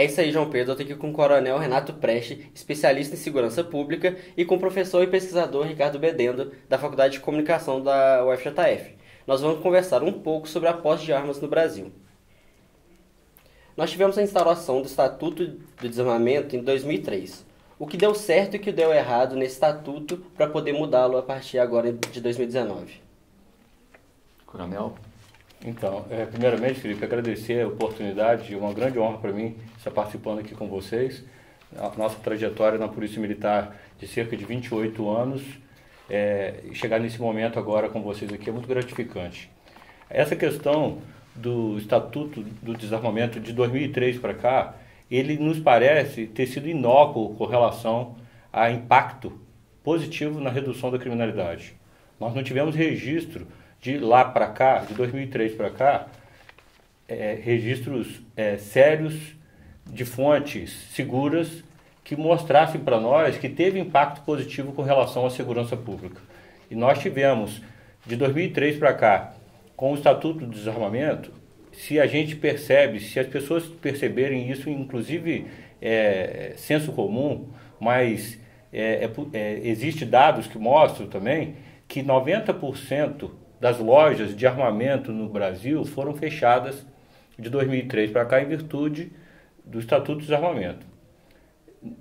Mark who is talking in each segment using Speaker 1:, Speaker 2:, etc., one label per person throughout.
Speaker 1: É isso aí, João Pedro. Eu tô aqui com o Coronel Renato Preste, especialista em segurança pública, e com o professor e pesquisador Ricardo Bedendo, da Faculdade de Comunicação da UFJF. Nós vamos conversar um pouco sobre a posse de armas no Brasil. Nós tivemos a instauração do Estatuto do Desarmamento em 2003. O que deu certo e o que deu errado nesse estatuto para poder mudá-lo a partir agora de 2019?
Speaker 2: Coronel?
Speaker 3: Então, primeiramente, Felipe, agradecer a oportunidade, é uma grande honra para mim estar participando aqui com vocês. A nossa trajetória na Polícia Militar de cerca de 28 anos, chegar nesse momento agora com vocês aqui é muito gratificante. Essa questão do Estatuto do Desarmamento de 2003 para cá, ele nos parece ter sido inócuo com relação a impacto positivo na redução da criminalidade. Nós não tivemos registro de lá para cá, de 2003 para cá, registros sérios de fontes seguras que mostrassem para nós que teve impacto positivo com relação à segurança pública. E nós tivemos, de 2003 para cá, com o Estatuto do Desarmamento, se a gente percebe, se as pessoas perceberem isso, inclusive senso comum, mas existe dados que mostram também que 90% das lojas de armamento no Brasil foram fechadas de 2003 para cá em virtude do Estatuto do Desarmamento.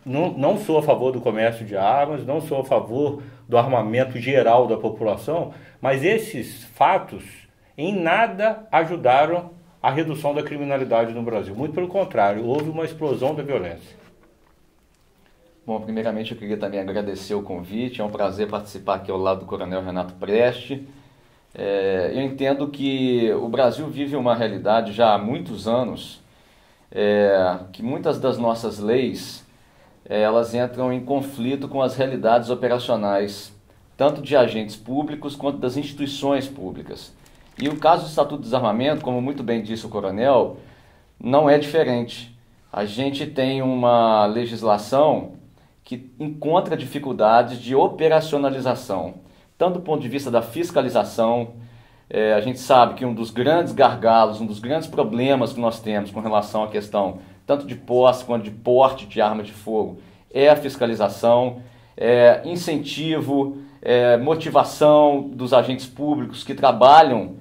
Speaker 3: Não sou a favor do comércio de armas, não sou a favor do armamento geral da população, mas esses fatos em nada ajudaram a redução da criminalidade no Brasil. Muito pelo contrário, houve uma explosão da violência.
Speaker 2: Bom, primeiramente eu queria também agradecer o convite, é um prazer participar aqui ao lado do Coronel Renato Preste. Eu entendo que o Brasil vive uma realidade já há muitos anos, que muitas das nossas leis, elas entram em conflito com as realidades operacionais, tanto de agentes públicos quanto das instituições públicas. E o caso do Estatuto do Desarmamento, como muito bem disse o Coronel, não é diferente. A gente tem uma legislação que encontra dificuldades de operacionalização, tanto do ponto de vista da fiscalização. A gente sabe que um dos grandes gargalos, um dos grandes problemas que nós temos com relação à questão tanto de posse quanto de porte de arma de fogo é a fiscalização, incentivo, motivação dos agentes públicos que trabalham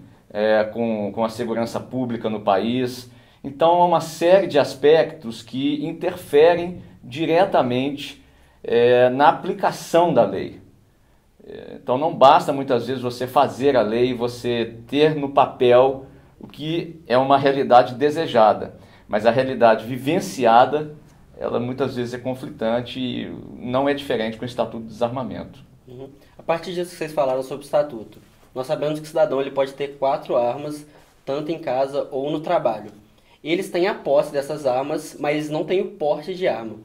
Speaker 2: com a segurança pública no país. Então, há uma série de aspectos que interferem diretamente na aplicação da lei. Então, não basta muitas vezes você fazer a lei e você ter no papel o que é uma realidade desejada, mas a realidade vivenciada, ela muitas vezes é conflitante e não é diferente com o Estatuto do Desarmamento.
Speaker 1: Uhum. A partir disso que vocês falaram sobre o Estatuto, nós sabemos que o cidadão ele pode ter 4 armas, tanto em casa ou no trabalho. Eles têm a posse dessas armas, mas não têm o porte de arma.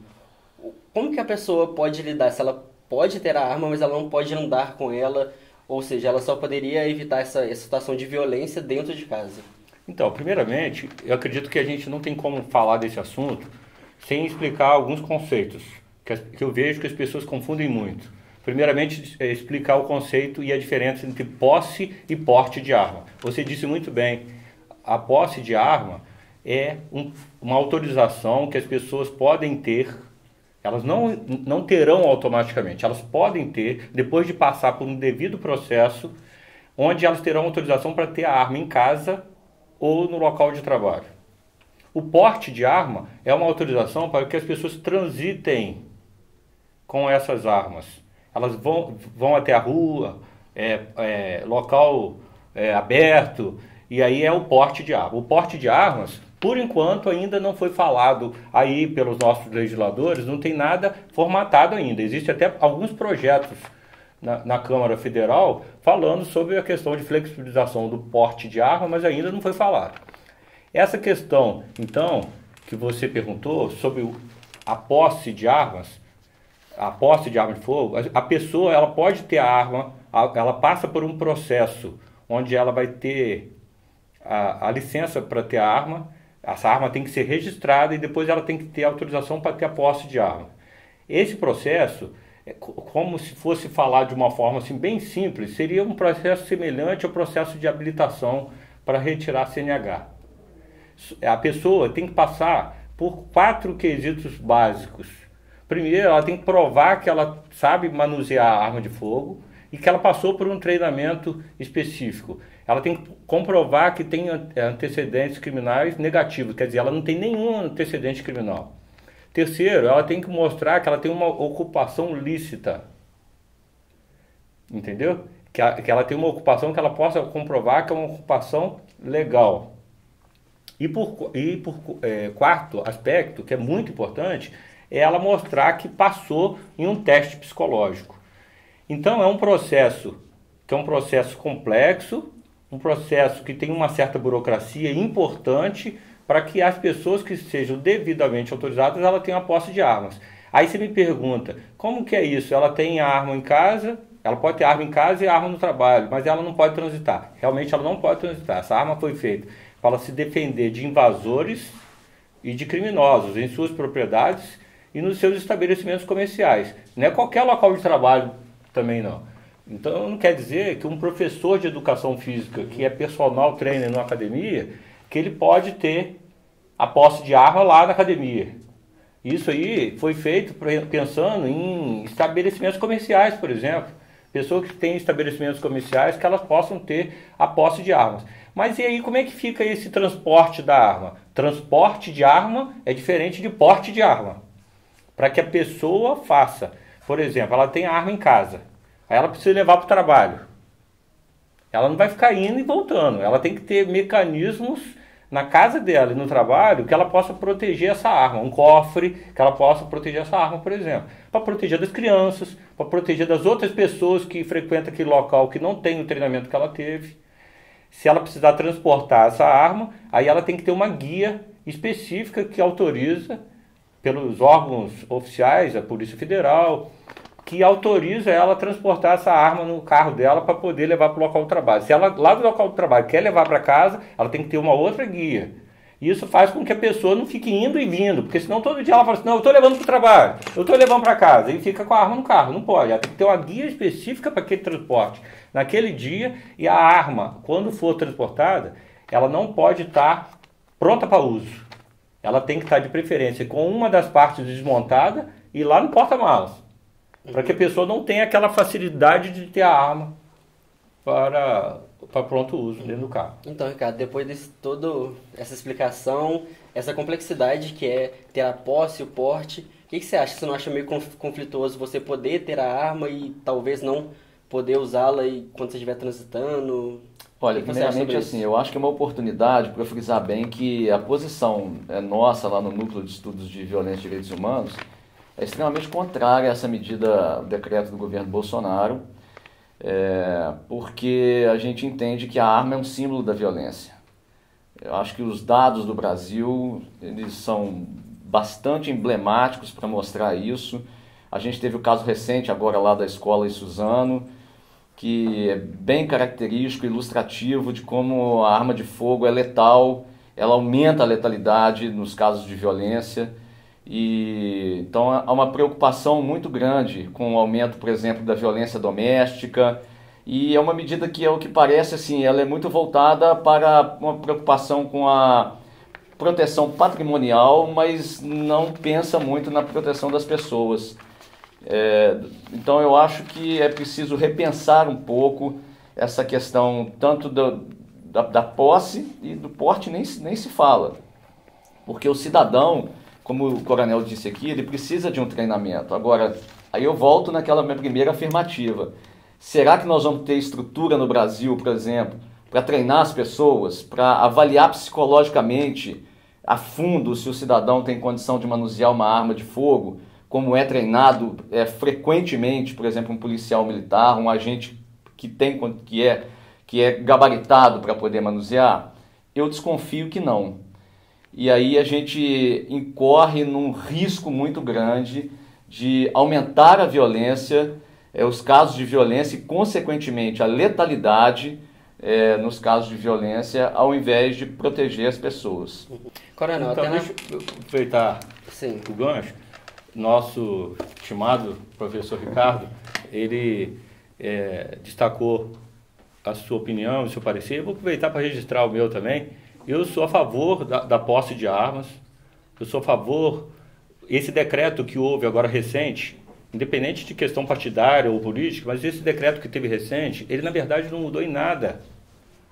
Speaker 1: Como que a pessoa pode lidar? Se ela pode ter a arma, mas ela não pode andar com ela, ou seja, ela só poderia evitar essa situação de violência dentro de casa.
Speaker 3: Então, primeiramente, eu acredito que a gente não tem como falar desse assunto sem explicar alguns conceitos que eu vejo que as pessoas confundem muito. Primeiramente, explicar o conceito e a diferença entre posse e porte de arma. Você disse muito bem, a posse de arma é uma autorização que as pessoas podem ter, elas não terão automaticamente, elas podem ter, depois de passar por um devido processo, onde elas terão autorização para ter a arma em casa ou no local de trabalho. O porte de arma é uma autorização para que as pessoas transitem com essas armas. Elas vão até a rua, local aberto, e aí é o porte de arma. O porte de armas, por enquanto, ainda não foi falado aí pelos nossos legisladores, não tem nada formatado ainda. Existem até alguns projetos na Câmara Federal falando sobre a questão de flexibilização do porte de arma, mas ainda não foi falado. Essa questão, então, que você perguntou sobre a posse de armas, a posse de arma de fogo, a pessoa ela pode ter a arma, ela passa por um processo onde ela vai ter a licença para ter a arma, essa arma tem que ser registrada e depois ela tem que ter autorização para ter a posse de arma. Esse processo, como se fosse falar de uma forma assim, bem simples, seria um processo semelhante ao processo de habilitação para retirar CNH. A pessoa tem que passar por 4 quesitos básicos. Primeiro, ela tem que provar que ela sabe manusear a arma de fogo e que ela passou por um treinamento específico. Ela tem que comprovar que tem antecedentes criminais negativos, quer dizer, ela não tem nenhum antecedente criminal. Terceiro, ela tem que mostrar que ela tem uma ocupação lícita, entendeu? Que ela tem uma ocupação que ela possa comprovar que é uma ocupação legal. Quarto aspecto, que é muito importante, é ela mostrar que passou em um teste psicológico. Então é um processo que é um processo complexo, um processo que tem uma certa burocracia importante para que as pessoas que sejam devidamente autorizadas, ela tenham a posse de armas. Aí você me pergunta, como que é isso? Ela tem a arma em casa, ela pode ter arma em casa e arma no trabalho, mas ela não pode transitar. Realmente ela não pode transitar. Essa arma foi feita para ela se defender de invasores e de criminosos em suas propriedades e nos seus estabelecimentos comerciais. Não é qualquer local de trabalho também não. Então não quer dizer que um professor de educação física, que é personal trainer numa academia, que ele pode ter a posse de arma lá na academia. Isso aí foi feito pensando em estabelecimentos comerciais, por exemplo. Pessoas que têm estabelecimentos comerciais que elas possam ter a posse de armas. Mas e aí como é que fica esse transporte da arma? Transporte de arma é diferente de porte de arma. Para que a pessoa faça, por exemplo, ela tem a arma em casa, aí ela precisa levar para o trabalho. Ela não vai ficar indo e voltando, ela tem que ter mecanismos na casa dela e no trabalho que ela possa proteger essa arma, um cofre que ela possa proteger essa arma, por exemplo, para proteger das crianças, para proteger das outras pessoas que frequentam aquele local que não tem o treinamento que ela teve. Se ela precisar transportar essa arma, aí ela tem que ter uma guia específica que autoriza pelos órgãos oficiais, a Polícia Federal, que autoriza ela a transportar essa arma no carro dela para poder levar para o local do trabalho. Se ela lá do local do trabalho quer levar para casa, ela tem que ter uma outra guia. Isso faz com que a pessoa não fique indo e vindo, porque senão todo dia ela fala assim, não, eu estou levando para o trabalho, eu estou levando para casa, e fica com a arma no carro. Não pode, ela tem que ter uma guia específica para aquele transporte naquele dia, e a arma, quando for transportada, ela não pode estar pronta para uso. Ela tem que estar de preferência com uma das partes desmontada e lá no porta-malas. Para que a pessoa não tenha aquela facilidade de ter a arma para pronto uso dentro do carro.
Speaker 1: Então, Ricardo, depois de toda essa explicação, essa complexidade que é ter a posse e o porte, o que você acha? Você não acha meio conflituoso você poder ter a arma e talvez não poder usá-la quando você estiver transitando?
Speaker 2: Olha, primeiramente assim, eu acho que é uma oportunidade para frisar bem que a posição nossa lá no Núcleo de Estudos de Violência e Direitos Humanos é extremamente contrária a essa medida, o decreto do governo Bolsonaro, porque a gente entende que a arma é um símbolo da violência. Eu acho que os dados do Brasil, eles são bastante emblemáticos para mostrar isso. A gente teve o caso recente agora lá da escola em Suzano, que é bem característico, ilustrativo de como a arma de fogo é letal, ela aumenta a letalidade nos casos de violência. E então há uma preocupação muito grande com o aumento, por exemplo, da violência doméstica, e é uma medida que, ao que parece, assim, ela é muito voltada para uma preocupação com a proteção patrimonial, mas não pensa muito na proteção das pessoas. Então eu acho que é preciso repensar um pouco essa questão tanto da posse e do porte nem se fala, porque o cidadão, como o coronel disse aqui, ele precisa de um treinamento. Agora, aí eu volto naquela minha primeira afirmativa. Será que nós vamos ter estrutura no Brasil, por exemplo, para treinar as pessoas, para avaliar psicologicamente a fundo se o cidadão tem condição de manusear uma arma de fogo, como é treinado frequentemente, por exemplo, um policial militar, um agente que é gabaritado para poder manusear? Eu desconfio que não. E aí a gente incorre num risco muito grande de aumentar a violência, os casos de violência e, consequentemente, a letalidade nos casos de violência, ao invés de proteger as pessoas.
Speaker 1: Coronel,
Speaker 3: então, deixa eu aproveitar o gancho. Nosso estimado professor Ricardo, ele destacou a sua opinião, o seu parecer. Eu vou aproveitar para registrar o meu também. Eu sou a favor da posse de armas, eu sou a favor, esse decreto que houve agora recente, independente de questão partidária ou política, mas esse decreto que teve recente, ele na verdade não mudou em nada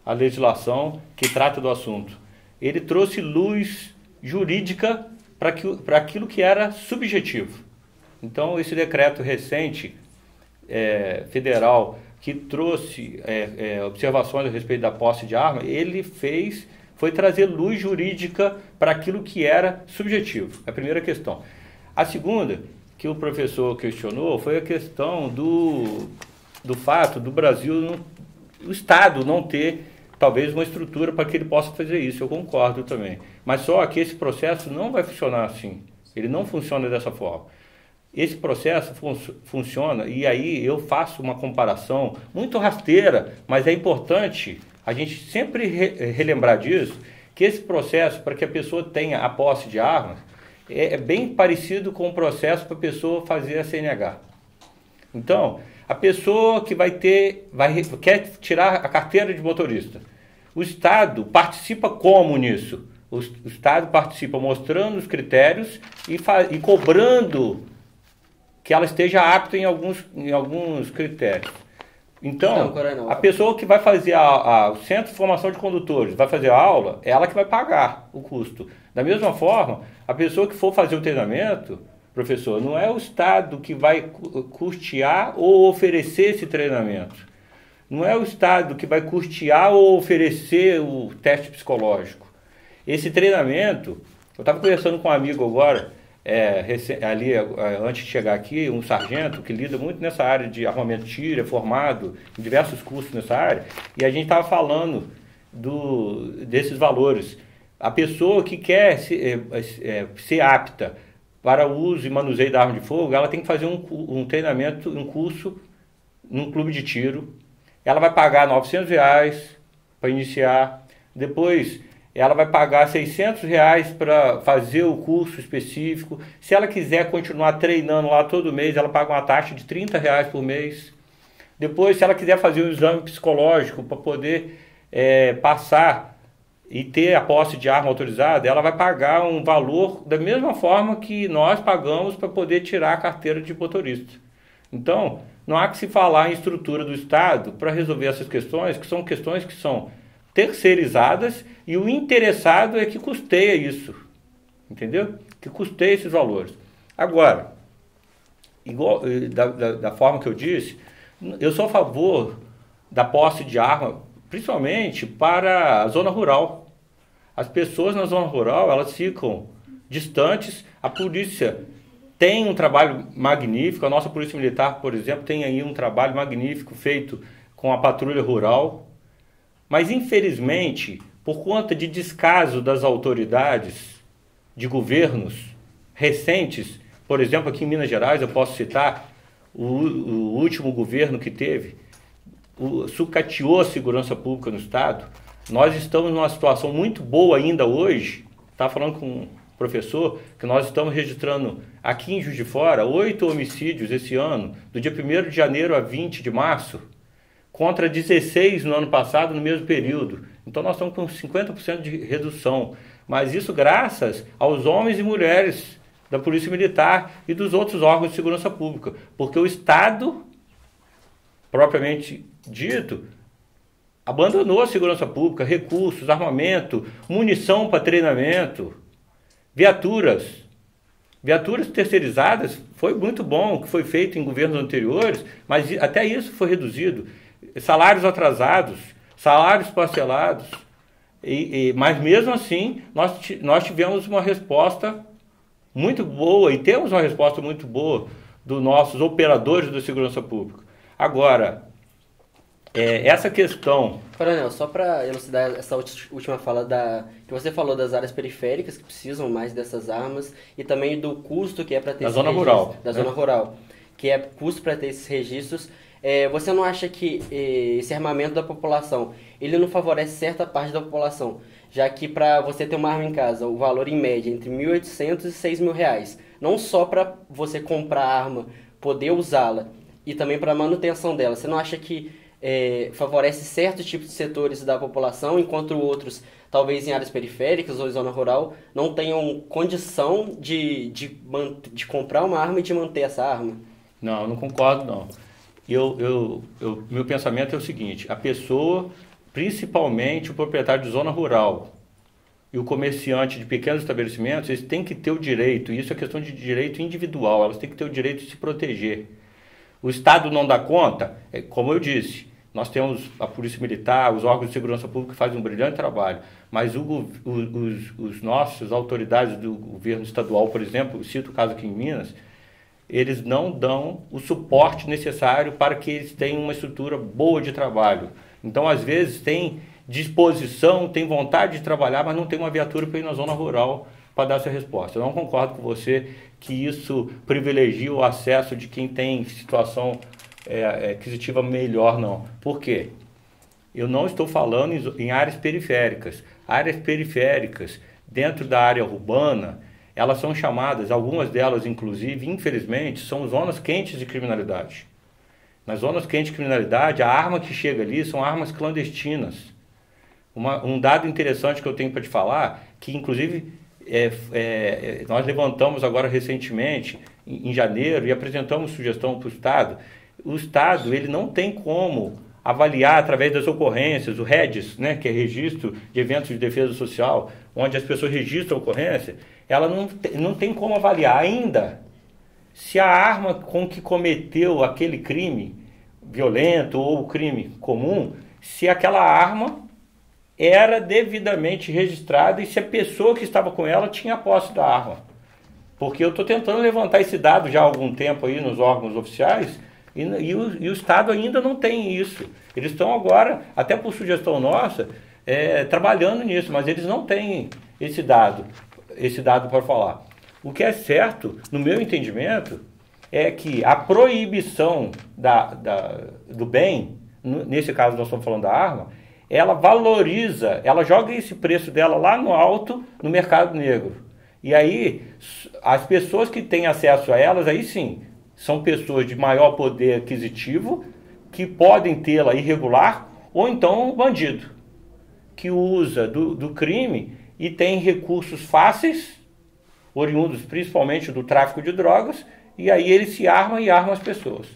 Speaker 3: a legislação que trata do assunto. Ele trouxe luz jurídica para aquilo que era subjetivo. Então, esse decreto recente, federal, que trouxe observações a respeito da posse de arma, foi trazer luz jurídica para aquilo que era subjetivo. A primeira questão. A segunda, que o professor questionou, foi a questão do fato do Brasil, o Estado não ter talvez uma estrutura para que ele possa fazer isso. Eu concordo também. Mas só que esse processo não vai funcionar assim. Ele não funciona dessa forma. Esse processo funciona, e aí eu faço uma comparação muito rasteira, mas é importante a gente sempre relembrar disso, que esse processo, para que a pessoa tenha a posse de armas, é bem parecido com o processo para a pessoa fazer a CNH. Então, a pessoa que quer tirar a carteira de motorista, o Estado participa como nisso? O Estado participa mostrando os critérios e cobrando que ela esteja apta em alguns critérios. Então,
Speaker 1: Coronel,
Speaker 3: a pessoa que vai fazer o Centro de Formação de Condutores, vai fazer a aula, é ela que vai pagar o custo. Da mesma forma, a pessoa que for fazer o treinamento, professor, não é o Estado que vai custear ou oferecer esse treinamento. Não é o Estado que vai custear ou oferecer o teste psicológico. Esse treinamento, eu estava conversando com um amigo agora, antes de chegar aqui, um sargento que lida muito nessa área de armamento de tiro, é formado em diversos cursos nessa área, e a gente estava falando desses valores. A pessoa que quer ser apta para o uso e manuseio da arma de fogo, ela tem que fazer um treinamento, um curso num clube de tiro. Ela vai pagar R$900 para iniciar, depois ela vai pagar R$600 para fazer o curso específico. Se ela quiser continuar treinando lá todo mês, ela paga uma taxa de R$30 por mês. Depois, se ela quiser fazer um exame psicológico para poder passar e ter a posse de arma autorizada, ela vai pagar um valor da mesma forma que nós pagamos para poder tirar a carteira de motorista. Então, não há que se falar em estrutura do Estado para resolver essas questões que são terceirizadas, e o interessado é que custeia isso, entendeu? Que custeia esses valores. Agora, da forma que eu disse, eu sou a favor da posse de arma, principalmente para a zona rural. As pessoas na zona rural, elas ficam distantes, a polícia tem um trabalho magnífico, a nossa Polícia Militar, por exemplo, tem aí um trabalho magnífico feito com a patrulha rural, mas infelizmente, por conta de descaso das autoridades de governos recentes, por exemplo, aqui em Minas Gerais, eu posso citar o último governo que teve, sucateou a segurança pública no Estado. Nós estamos numa situação muito boa ainda hoje, estava falando com um professor, que nós estamos registrando aqui em Juiz de Fora 8 homicídios esse ano, do dia 1º de janeiro a 20 de março, contra 16 no ano passado, no mesmo período. Então nós estamos com 50% de redução. Mas isso graças aos homens e mulheres da Polícia Militar e dos outros órgãos de segurança pública. Porque o Estado, propriamente dito, abandonou a segurança pública, recursos, armamento, munição para treinamento, viaturas terceirizadas. Foi muito bom o que foi feito em governos anteriores, mas até isso foi reduzido. Salários atrasados, salários parcelados, mas mesmo assim nós tivemos uma resposta muito boa, e temos uma resposta muito boa dos nossos operadores da segurança pública. Agora, essa questão...
Speaker 1: Coronel, só para elucidar essa última fala que você falou das áreas periféricas que precisam mais dessas armas, e também do custo que é para ter
Speaker 3: da zona rural,
Speaker 1: da zona rural, que é custo para ter esses registros. Você não acha que esse armamento da população, ele não favorece certa parte da população, já que para você ter uma arma em casa, o valor em média é entre R$1.800 e R$6.000, não só para você comprar a arma, poder usá-la, e também para a manutenção dela. Você não acha que favorece certos tipos de setores da população, enquanto outros, talvez em áreas periféricas ou em zona rural, não tenham condição de comprar uma arma e de manter essa arma?
Speaker 3: Não, eu não concordo, não. Meu pensamento é o seguinte: a pessoa, principalmente o proprietário de zona rural e o comerciante de pequenos estabelecimentos, eles têm que ter o direito, e isso é questão de direito individual, elas têm que ter o direito de se proteger. O Estado não dá conta, como eu disse, nós temos a Polícia Militar, os órgãos de segurança pública que fazem um brilhante trabalho, mas os nossos autoridades do governo estadual, por exemplo, cito o caso aqui em Minas, eles não dão o suporte necessário para que eles tenham uma estrutura boa de trabalho. Então, às vezes, tem disposição, tem vontade de trabalhar, mas não tem uma viatura para ir na zona rural para dar essa resposta. Eu não concordo com você que isso privilegia o acesso de quem tem situação aquisitiva melhor, não. Por quê? Eu não estou falando em áreas periféricas. Áreas periféricas, dentro da área urbana, elas são chamadas, algumas delas, inclusive, infelizmente, são zonas quentes de criminalidade. Nas zonas quentes de criminalidade, a arma que chega ali são armas clandestinas. Um dado interessante que eu tenho para te falar, que inclusive nós levantamos agora recentemente, em janeiro, e apresentamos sugestão para o Estado. O Estado ele não tem como avaliar através das ocorrências, o REDS, né, que é Registro de Eventos de Defesa Social, onde as pessoas registram a ocorrência, ela não tem como avaliar ainda se a arma com que cometeu aquele crime violento ou crime comum, se aquela arma era devidamente registrada e se a pessoa que estava com ela tinha posse da arma. Porque eu estou tentando levantar esse dado já há algum tempo aí nos órgãos oficiais e o Estado ainda não tem isso. Eles estão agora, até por sugestão nossa, trabalhando nisso, mas eles não têm esse dado para falar. O que é certo, no meu entendimento, é que a proibição do bem, nesse caso nós estamos falando da arma, ela valoriza, ela joga esse preço dela lá no alto no mercado negro. E aí, as pessoas que têm acesso a elas, aí sim, são pessoas de maior poder aquisitivo, que podem tê-la irregular, ou então um bandido, que usa do crime e tem recursos fáceis, oriundos principalmente do tráfico de drogas, e aí ele se arma e arma as pessoas.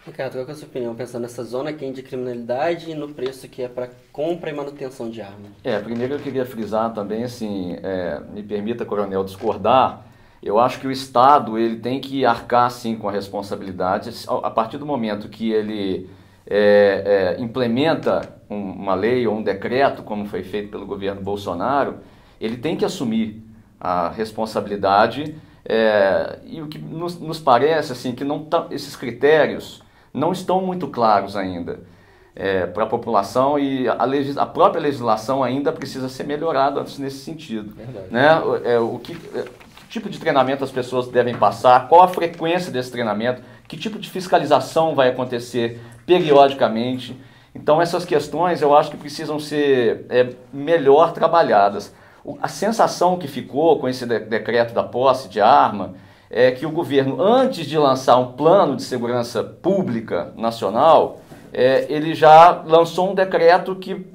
Speaker 1: Ricardo, qual é a sua opinião, pensando nessa zona quente de criminalidade e no preço que é para compra e manutenção de arma?
Speaker 2: Primeiro eu queria frisar também, assim, me permita, coronel, discordar. Eu acho que o Estado ele tem que arcar, sim, com a responsabilidade. A partir do momento que ele implementa uma lei ou um decreto, como foi feito pelo governo Bolsonaro, ele tem que assumir a responsabilidade. E o que nos parece, assim, que esses critérios não estão muito claros ainda para a população, e a própria legislação ainda precisa ser melhorada nesse sentido. Né? Que tipo de treinamento as pessoas devem passar, qual a frequência desse treinamento, que tipo de fiscalização vai acontecer periodicamente. Então essas questões eu acho que precisam ser melhor trabalhadas. A sensação que ficou com esse decreto da posse de arma é que o governo, antes de lançar um plano de segurança pública nacional, ele já lançou um decreto que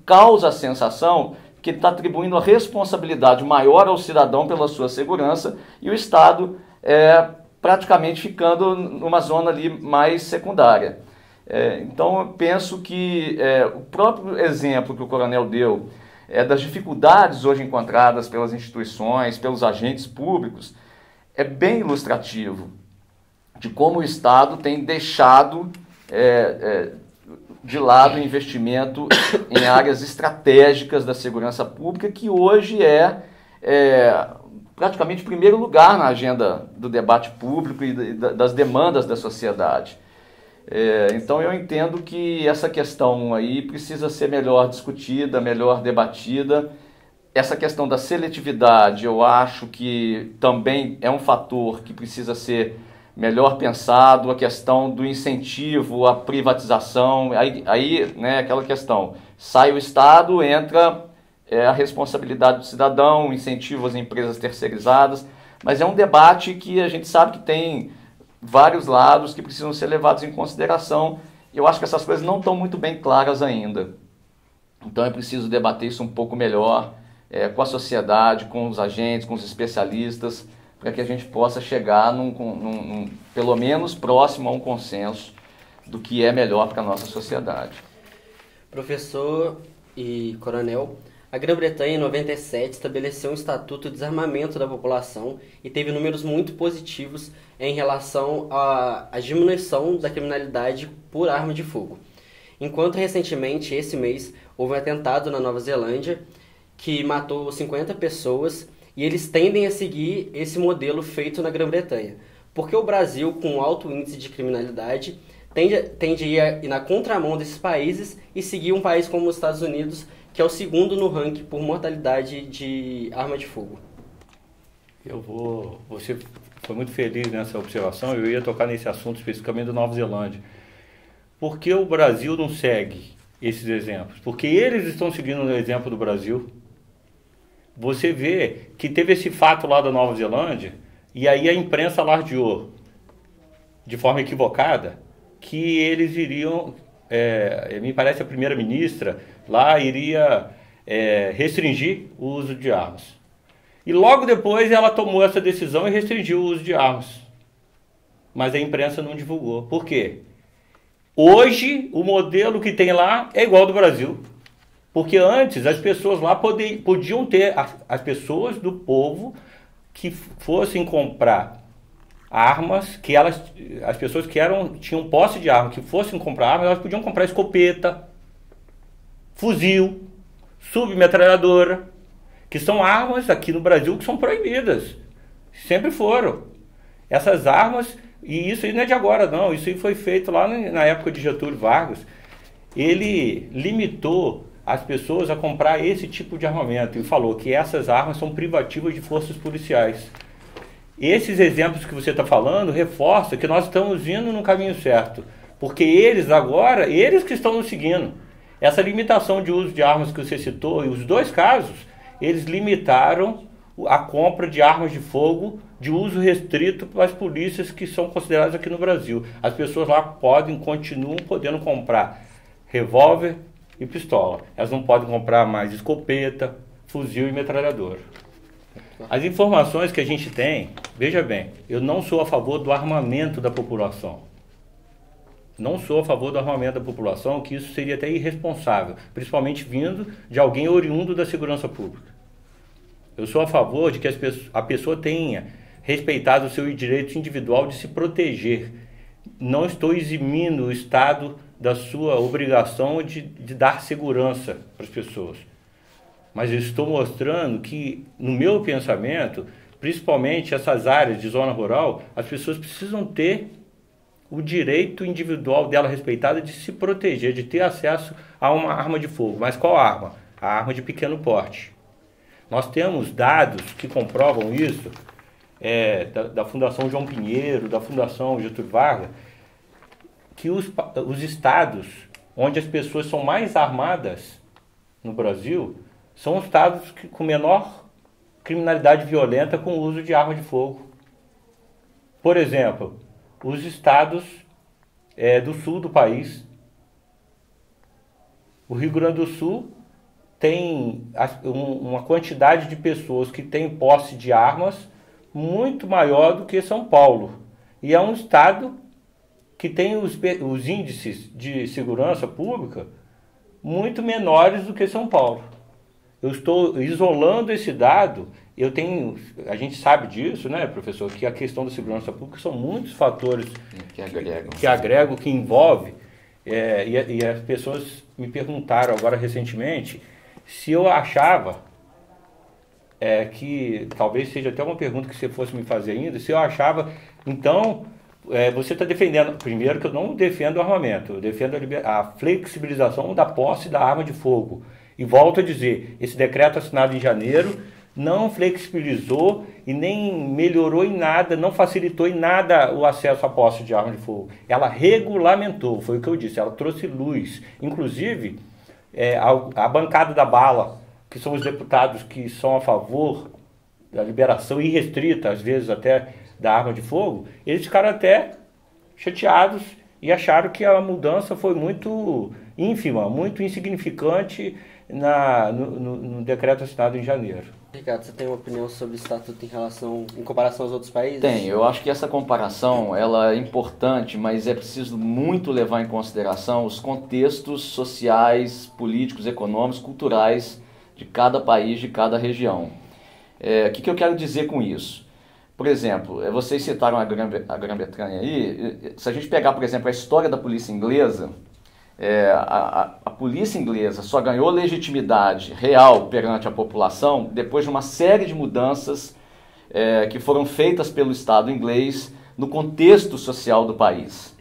Speaker 2: causa a sensação que ele está atribuindo a responsabilidade maior ao cidadão pela sua segurança e o Estado praticamente ficando numa zona ali mais secundária. Então eu penso que o próprio exemplo que o coronel deu das dificuldades hoje encontradas pelas instituições, pelos agentes públicos, é bem ilustrativo de como o Estado tem deixado de lado o investimento em áreas estratégicas da segurança pública, que hoje praticamente em primeiro lugar na agenda do debate público e das demandas da sociedade. Então eu entendo que essa questão aí precisa ser melhor discutida, melhor debatida. Essa questão da seletividade eu acho que também é um fator que precisa ser melhor pensado, a questão do incentivo à privatização, aí né, aquela questão, sai o Estado, entra a responsabilidade do cidadão, incentivo às empresas terceirizadas, mas é um debate que a gente sabe que tem vários lados que precisam ser levados em consideração Eu acho que essas coisas não estão muito bem claras ainda. Então é preciso debater isso um pouco melhor com a sociedade, com os agentes, com os especialistas, para que a gente possa chegar pelo menos próximo a um consenso do que é melhor para a nossa sociedade.
Speaker 1: Professor e coronel, a Grã-Bretanha, em 97, estabeleceu um estatuto de desarmamento da população e teve números muito positivos em relação à diminuição da criminalidade por arma de fogo. Enquanto recentemente, esse mês, houve um atentado na Nova Zelândia que matou 50 pessoas e eles tendem a seguir esse modelo feito na Grã-Bretanha. Porque o Brasil, com alto índice de criminalidade, tende a ir na contramão desses países e seguir um país como os Estados Unidos, que é o segundo no ranking por mortalidade de arma de fogo.
Speaker 3: Você foi muito feliz nessa observação, eu ia tocar nesse assunto especificamente da Nova Zelândia. Por que o Brasil não segue esses exemplos? Porque eles estão seguindo o exemplo do Brasil. Você vê que teve esse fato lá da Nova Zelândia, e aí a imprensa alardeou, de forma equivocada, que eles iriam, me parece a primeira-ministra lá iria restringir o uso de armas. E logo depois ela tomou essa decisão e restringiu o uso de armas. Mas a imprensa não divulgou. Por quê? Hoje, o modelo que tem lá é igual ao do Brasil. Porque antes, as pessoas lá podiam ter, as pessoas do povo que fossem comprar armas, as pessoas que tinham posse de arma, que fossem comprar armas, elas podiam comprar escopeta, fuzil, submetralhadora, que são armas aqui no Brasil que são proibidas. Sempre foram. Essas armas, e isso aí não é de agora não, isso aí foi feito lá na época de Getúlio Vargas. Ele limitou as pessoas a comprar esse tipo de armamento e falou que essas armas são privativas de forças policiais. Esses exemplos que você está falando reforçam que nós estamos indo no caminho certo, porque eles que estão nos seguindo. Essa limitação de uso de armas que você citou, e os dois casos, eles limitaram a compra de armas de fogo de uso restrito para as polícias que são consideradas aqui no Brasil. As pessoas lá continuam podendo comprar revólver e pistola. Elas não podem comprar mais escopeta, fuzil e metralhadora. As informações que a gente tem, veja bem, eu não sou a favor do armamento da população. Não sou a favor do armamento da população, que isso seria até irresponsável, principalmente vindo de alguém oriundo da segurança pública. Eu sou a favor de que a pessoa tenha respeitado o seu direito individual de se proteger. Não estou eximindo o Estado da sua obrigação de dar segurança para as pessoas. Mas eu estou mostrando que, no meu pensamento, principalmente essas áreas de zona rural, as pessoas precisam ter o direito individual dela respeitado de se proteger, de ter acesso a uma arma de fogo. Mas qual arma? A arma de pequeno porte. Nós temos dados que comprovam isso, da Fundação João Pinheiro, da Fundação Getúlio Vargas, que os estados onde as pessoas são mais armadas no Brasil são os estados com menor criminalidade violenta com o uso de arma de fogo. Por exemplo, os estados do sul do país. O Rio Grande do Sul tem uma quantidade de pessoas que têm posse de armas muito maior do que São Paulo. E é um estado que tem os índices de segurança pública muito menores do que São Paulo. Eu estou isolando esse dado, a gente sabe disso, né, professor, que a questão da segurança pública são muitos fatores que agregam, que envolvem, e as pessoas me perguntaram agora recentemente se eu achava, que talvez seja até uma pergunta que você fosse me fazer ainda, se eu achava, então, você está defendendo, primeiro que eu não defendo o armamento, eu defendo a flexibilização da posse da arma de fogo. E volto a dizer, esse decreto assinado em janeiro não flexibilizou e nem melhorou em nada, não facilitou em nada o acesso à posse de arma de fogo. Ela regulamentou, foi o que eu disse, ela trouxe luz. Inclusive, a bancada da bala, que são os deputados que são a favor da liberação irrestrita, às vezes até da arma de fogo, eles ficaram até chateados e acharam que a mudança foi muito ínfima, muito insignificante no decreto assinado em janeiro.
Speaker 1: Ricardo, você tem uma opinião sobre o Estatuto em comparação aos outros países?
Speaker 2: Tem, eu acho que essa comparação ela é importante, mas é preciso muito levar em consideração os contextos sociais, políticos, econômicos, culturais de cada país, de cada região. O que eu quero dizer com isso? Por exemplo, vocês citaram a Grã-Bretanha aí, se a gente pegar, por exemplo, a história da polícia inglesa, a polícia inglesa só ganhou legitimidade real perante a população depois de uma série de mudanças que foram feitas pelo Estado inglês no contexto social do país,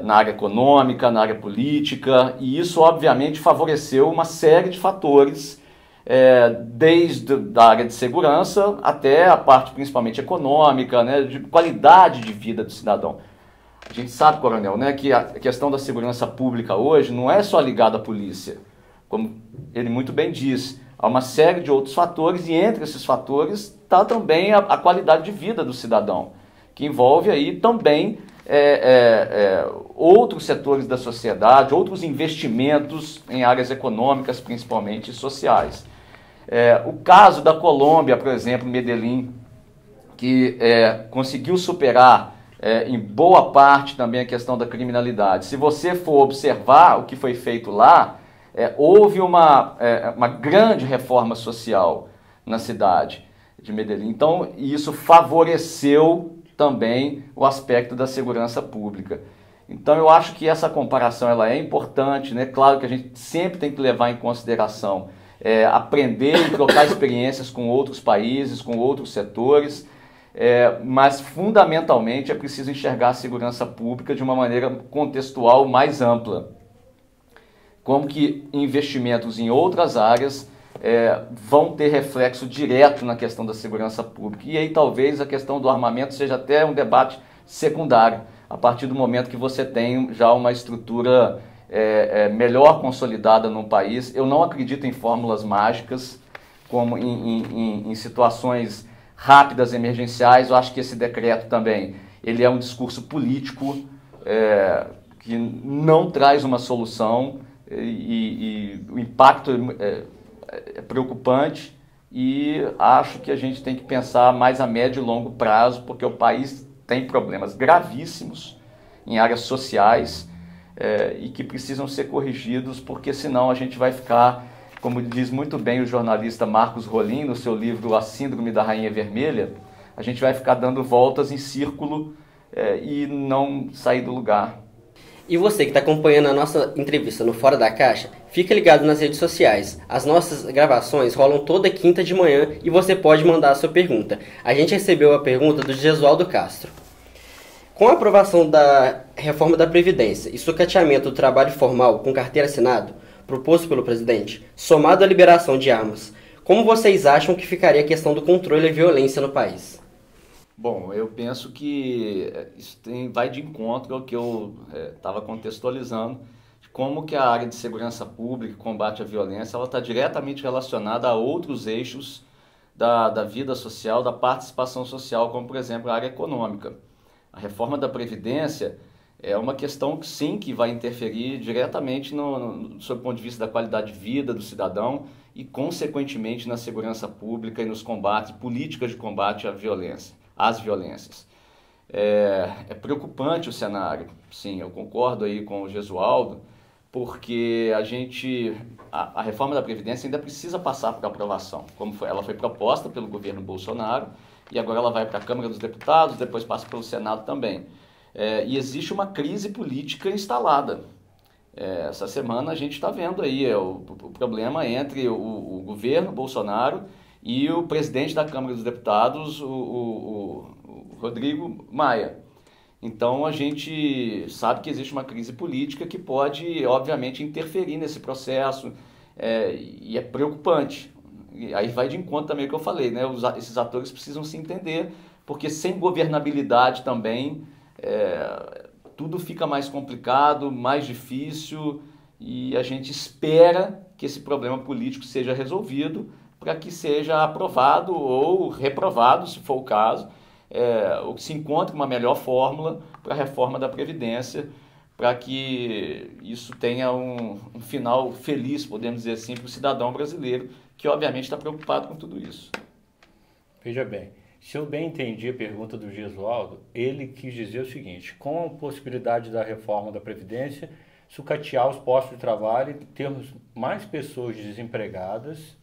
Speaker 2: na área econômica, na área política, e isso obviamente favoreceu uma série de fatores, desde a área de segurança até a parte principalmente econômica, né, de qualidade de vida do cidadão. A gente sabe, coronel, né, que a questão da segurança pública hoje não é só ligada à polícia. Como ele muito bem disse, há uma série de outros fatores e entre esses fatores está também a qualidade de vida do cidadão, que envolve aí também outros setores da sociedade, outros investimentos em áreas econômicas, principalmente sociais. O caso da Colômbia, por exemplo, Medellín, que conseguiu superar em boa parte também a questão da criminalidade. Se você for observar o que foi feito lá, houve uma grande reforma social na cidade de Medellín. Então, isso favoreceu também o aspecto da segurança pública. Então, eu acho que essa comparação ela é importante, né? Claro que a gente sempre tem que levar em consideração aprender e trocar experiências com outros países, com outros setores, mas fundamentalmente é preciso enxergar a segurança pública de uma maneira contextual mais ampla. Como que investimentos em outras áreas vão ter reflexo direto na questão da segurança pública. E aí talvez a questão do armamento seja até um debate secundário, a partir do momento que você tem já uma estrutura melhor consolidada no país. Eu não acredito em fórmulas mágicas, como em situações rápidas, emergenciais. Eu acho que esse decreto também ele é um discurso político que não traz uma solução e o impacto é preocupante, e acho que a gente tem que pensar mais a médio e longo prazo, porque o país tem problemas gravíssimos em áreas sociais e que precisam ser corrigidos, porque senão a gente vai ficar, como diz muito bem o jornalista Marcos Rolim no seu livro A Síndrome da Rainha Vermelha, a gente vai ficar dando voltas em círculo e não sair do lugar.
Speaker 1: E você que está acompanhando a nossa entrevista no Fora da Caixa, fica ligado nas redes sociais. As nossas gravações rolam toda quinta de manhã e você pode mandar a sua pergunta. A gente recebeu a pergunta do Gesualdo Castro. Com a aprovação da reforma da Previdência e sucateamento do trabalho formal com carteira assinada, proposto pelo presidente, somado à liberação de armas, como vocês acham que ficaria a questão do controle e violência no país?
Speaker 2: Bom, eu penso que isso vai de encontro ao que eu estava contextualizando, de como que a área de segurança pública e combate à violência está diretamente relacionada a outros eixos da vida social, da participação social, como, por exemplo, a área econômica. A reforma da Previdência é uma questão que, sim, que vai interferir diretamente sob o ponto de vista da qualidade de vida do cidadão e, consequentemente, na segurança pública e nos combates, políticas de combate à violência. As violências. É preocupante o cenário, sim, eu concordo aí com o Gesualdo, porque a reforma da Previdência ainda precisa passar por aprovação, ela foi proposta pelo governo Bolsonaro e agora ela vai para a Câmara dos Deputados, depois passa pelo Senado também. E existe uma crise política instalada. Essa semana a gente está vendo aí o problema entre o governo Bolsonaro e o presidente da Câmara dos Deputados, o Rodrigo Maia. Então a gente sabe que existe uma crise política que pode, obviamente, interferir nesse processo e é preocupante. E aí vai de encontro também o que eu falei, né? Esses atores precisam se entender, porque sem governabilidade também tudo fica mais complicado, mais difícil, e a gente espera que esse problema político seja resolvido para que seja aprovado ou reprovado, se for o caso, ou que se encontre uma melhor fórmula para a reforma da Previdência, para que isso tenha um final feliz, podemos dizer assim, para o cidadão brasileiro, que obviamente está preocupado com tudo isso.
Speaker 3: Veja bem, se eu bem entendi a pergunta do Gesualdo, ele quis dizer o seguinte: com a possibilidade da reforma da Previdência, sucatear os postos de trabalho e termos mais pessoas desempregadas,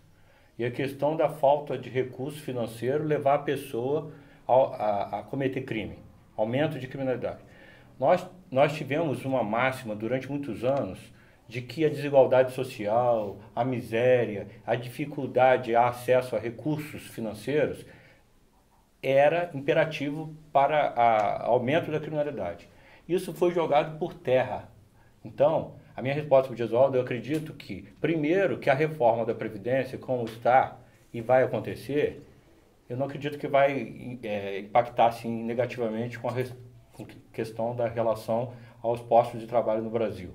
Speaker 3: e a questão da falta de recurso financeiro levar a pessoa a cometer crime, aumento de criminalidade. Nós tivemos uma máxima durante muitos anos de que a desigualdade social, a miséria, a dificuldade de acesso a recursos financeiros era imperativo para aumento da criminalidade. Isso foi jogado por terra. Então, a minha resposta para o Gesualdo, eu acredito que, primeiro, que a reforma da Previdência, como está e vai acontecer, eu não acredito que vai impactar assim, negativamente com a questão da relação aos postos de trabalho no Brasil.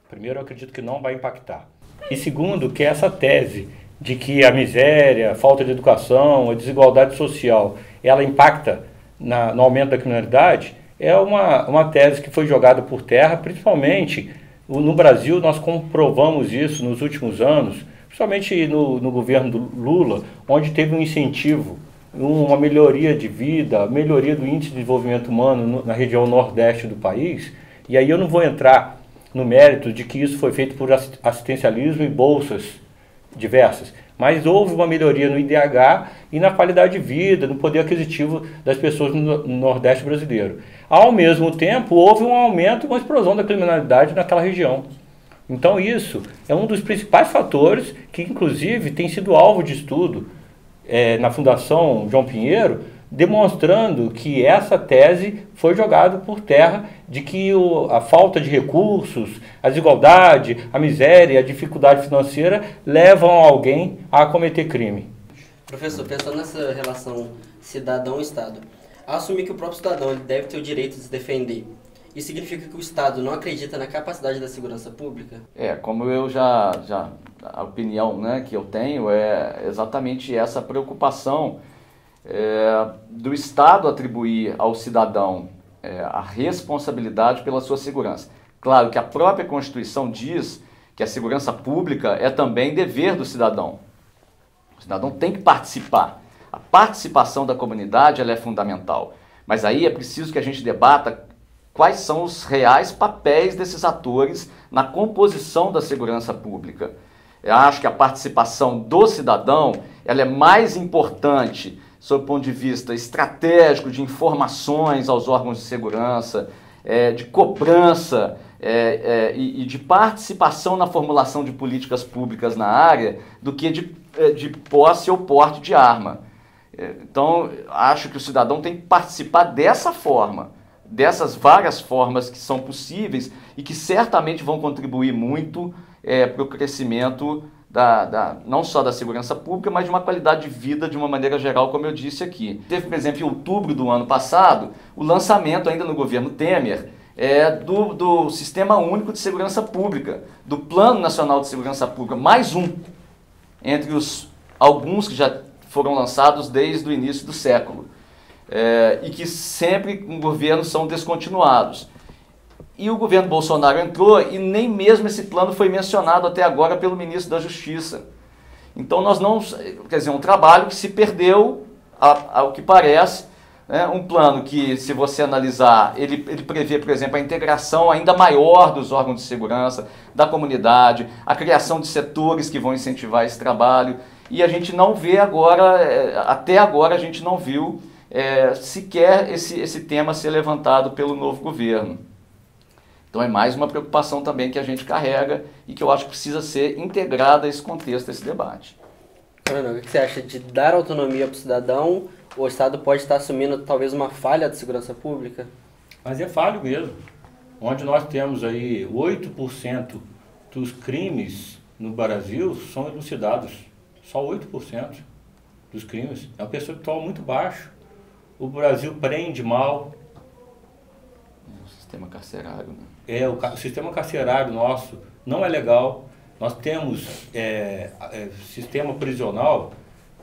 Speaker 3: Primeiro, eu acredito que não vai impactar. E segundo, que essa tese de que a miséria, a falta de educação, a desigualdade social, ela impacta no aumento da criminalidade, é uma tese que foi jogada por terra, principalmente no Brasil. Nós comprovamos isso nos últimos anos, principalmente no governo do Lula, onde teve um incentivo, uma melhoria de vida, melhoria do índice de desenvolvimento humano na região nordeste do país. E aí eu não vou entrar no mérito de que isso foi feito por assistencialismo e bolsas diversas, mas houve uma melhoria no IDH e na qualidade de vida, no poder aquisitivo das pessoas no Nordeste brasileiro. Ao mesmo tempo, houve um aumento, uma explosão da criminalidade naquela região. Então isso é um dos principais fatores que, inclusive, tem sido alvo de estudo na Fundação João Pinheiro, demonstrando que essa tese foi jogada por terra, de que a falta de recursos, a desigualdade, a miséria, a dificuldade financeira levam alguém a cometer crime.
Speaker 1: Professor, pensando nessa relação cidadão-Estado, assumir que o próprio cidadão ele deve ter o direito de se defender, isso significa que o Estado não acredita na capacidade da segurança pública?
Speaker 2: Como eu a opinião, né, que eu tenho é exatamente essa preocupação do Estado atribuir ao cidadão a responsabilidade pela sua segurança. Claro que a própria Constituição diz que a segurança pública é também dever do cidadão. O cidadão tem que participar. A participação da comunidade ela é fundamental. Mas aí é preciso que a gente debata quais são os reais papéis desses atores na composição da segurança pública. Eu acho que a participação do cidadão ela é mais importante sob o ponto de vista estratégico, de informações aos órgãos de segurança, de cobrança e de participação na formulação de políticas públicas na área, do que de posse ou porte de arma. Então, acho que o cidadão tem que participar dessa forma, dessas várias formas que são possíveis e que certamente vão contribuir muito para o crescimento não só da segurança pública, mas de uma qualidade de vida de uma maneira geral, como eu disse aqui. Teve, por exemplo, em outubro do ano passado, o lançamento ainda no governo Temer do Sistema Único de Segurança Pública, do Plano Nacional de Segurança Pública, mais um, entre alguns que já foram lançados desde o início do século, e que sempre no governo são descontinuados. E o governo Bolsonaro entrou e nem mesmo esse plano foi mencionado até agora pelo ministro da Justiça. Então nós não, quer dizer, um trabalho que se perdeu, ao que parece, né? Um plano que, se você analisar, ele prevê, por exemplo, a integração ainda maior dos órgãos de segurança, da comunidade, a criação de setores que vão incentivar esse trabalho, e a gente não vê agora, até agora a gente não viu sequer esse tema ser levantado pelo novo governo. Então é mais uma preocupação também que a gente carrega e que eu acho que precisa ser integrada a esse contexto, a esse debate.
Speaker 1: Coronel, o que você acha de dar autonomia para o cidadão? O Estado pode estar assumindo talvez uma falha de segurança pública?
Speaker 3: Mas é falho mesmo. Onde nós temos aí 8% dos crimes no Brasil são elucidados. Só 8% dos crimes. É um percentual muito baixo. O Brasil prende mal.
Speaker 2: O sistema carcerário, né?
Speaker 3: O sistema carcerário nosso não é legal. Nós temos sistema prisional,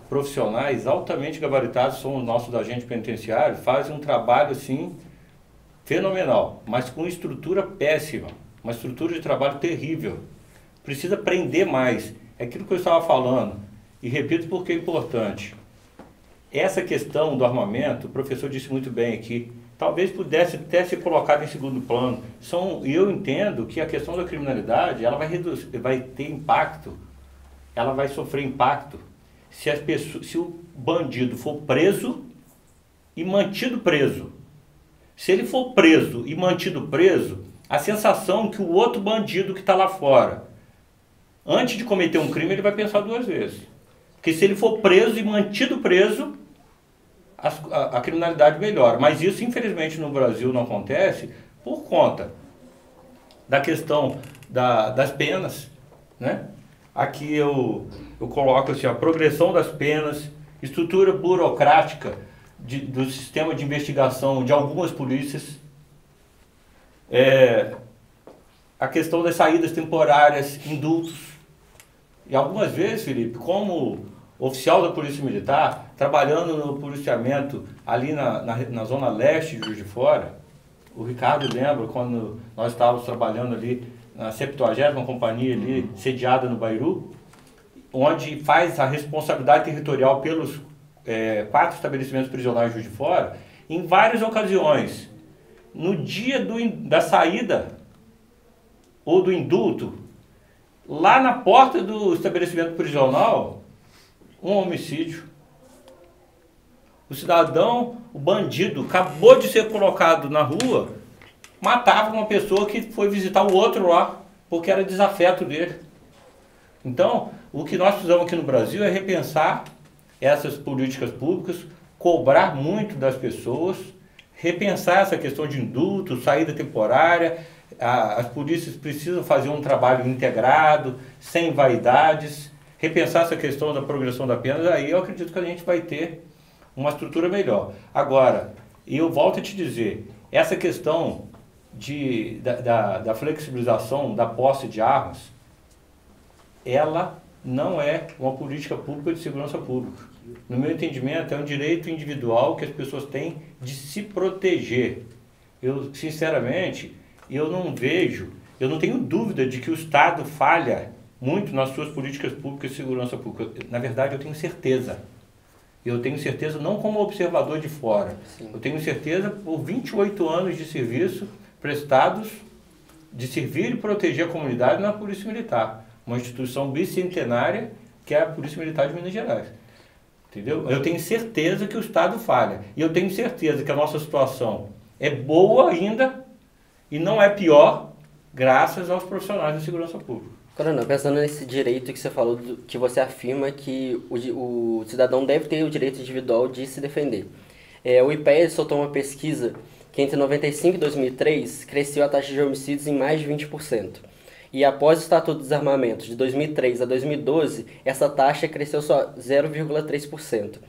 Speaker 3: profissionais altamente gabaritados, são os nossos agentes penitenciários, fazem um trabalho assim fenomenal, mas com estrutura péssima, uma estrutura de trabalho terrível. Precisa prender mais. É aquilo que eu estava falando, e repito porque é importante. Essa questão do armamento, o professor disse muito bem aqui, talvez pudesse até ser colocado em segundo plano. Eu entendo que a questão da criminalidade, ela vai ter impacto, ela vai sofrer impacto se o bandido for preso e mantido preso. Se ele for preso e mantido preso, a sensação que o outro bandido que está lá fora, antes de cometer um crime, ele vai pensar duas vezes. Porque se ele for preso e mantido preso, a criminalidade melhora. Mas isso, infelizmente, no Brasil não acontece por conta da questão das penas, né? Aqui eu coloco assim, a progressão das penas, estrutura burocrática do sistema de investigação de algumas polícias, a questão das saídas temporárias, indultos. E algumas vezes, Felipe, como oficial da Polícia Militar, trabalhando no policiamento ali na zona leste de Juiz de Fora, o Ricardo lembra quando nós estávamos trabalhando ali na 70ª Companhia ali, sediada no Bairu, onde faz a responsabilidade territorial pelos 4 estabelecimentos prisionais de Juiz de Fora, em várias ocasiões, no dia da saída ou do indulto, lá na porta do estabelecimento prisional, um homicídio. O cidadão, o bandido, acabou de ser colocado na rua, matava uma pessoa que foi visitar o outro lá, porque era desafeto dele. Então, o que nós precisamos aqui no Brasil é repensar essas políticas públicas, cobrar muito das pessoas, repensar essa questão de indulto, saída temporária. As polícias precisam fazer um trabalho integrado, sem vaidades, repensar essa questão da progressão da pena. Aí eu acredito que a gente vai ter uma estrutura melhor. Agora, eu volto a te dizer, essa questão da flexibilização da posse de armas, ela não é uma política pública de segurança pública. No meu entendimento, é um direito individual que as pessoas têm de se proteger. Eu, sinceramente, eu não tenho dúvida de que o Estado falha muito nas suas políticas públicas de segurança pública. Na verdade, eu tenho certeza. Eu tenho certeza não como observador de fora. Sim. Eu tenho certeza por 28 anos de serviço prestados de servir e proteger a comunidade na Polícia Militar. Uma instituição bicentenária que é a Polícia Militar de Minas Gerais. Entendeu? Eu tenho certeza que o Estado falha. E eu tenho certeza que a nossa situação é boa ainda e não é pior graças aos profissionais da segurança pública.
Speaker 1: Coronel, pensando nesse direito que você falou, que você afirma que o cidadão deve ter o direito individual de se defender. O IPEA soltou uma pesquisa que entre 95 e 2003 cresceu a taxa de homicídios em mais de 20%. E após o Estatuto do Desarmamento, de 2003 a 2012, essa taxa cresceu só 0,3%.